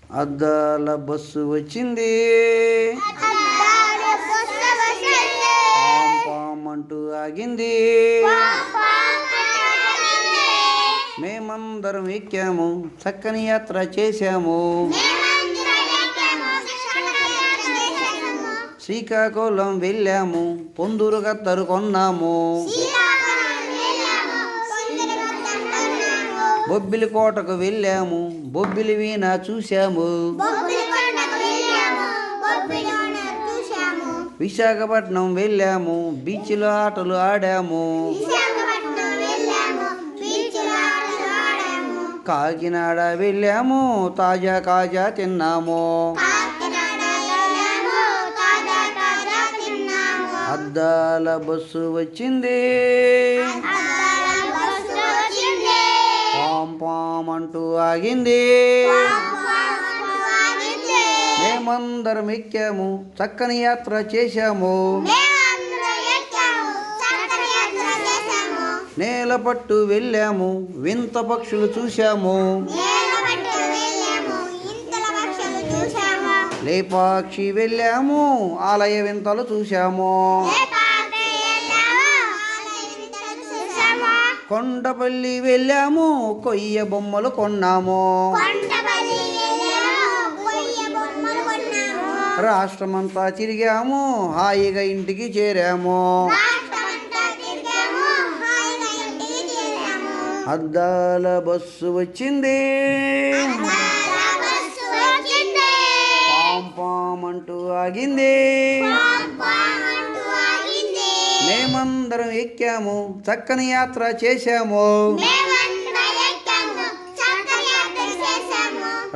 అద్దాల బస్సు వచ్చింది, పామంటూ ఆగింది. మేమందరం ఎక్కాము, చక్కని యాత్ర చేశాము. శ్రీకాకుళం వెళ్ళాము, పొందూరు కత్తరు కొన్నాము. బొబ్బిలి కోటకు వెళ్ళాము, బొబ్బిలి వీణ చూశాము. విశాఖపట్నం వెళ్ళాము, బీచ్లో ఆటలు ఆడాము. కాకినాడ వెళ్ళాము, తాజా కాజా తిన్నాము. అద్దాల బస్సు వచ్చింది, పామంటూ ఆగింది. మేమందరం ఎక్కాము, చక్కని యాత్ర చేశాము. నేల పట్టు వెళ్ళాము, వింత పక్షులు చూశాము. లేపాక్షి వెళ్ళాము, ఆలయ వింతలు చూశాము. కొండపల్లి వెళ్ళాము, కొయ్య బొమ్మలు కొన్నాము. రాష్ట్రమంతా తిరిగాము, హాయిగా ఇంటికి చేరాము. అద్దాల బస్సు వచ్చింది, పామంటూ ఆగింది. మేమందరం ఎక్కాము, చక్కని యాత్ర చేశాము.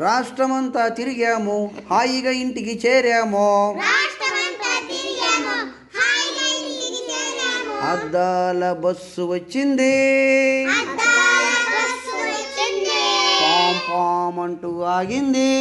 రాష్ట్రమంతా తిరిగాము, హాయిగా ఇంటికి చేరాము. అద్దాల బస్సు వచ్చింది, పామంటూ ఆగింది.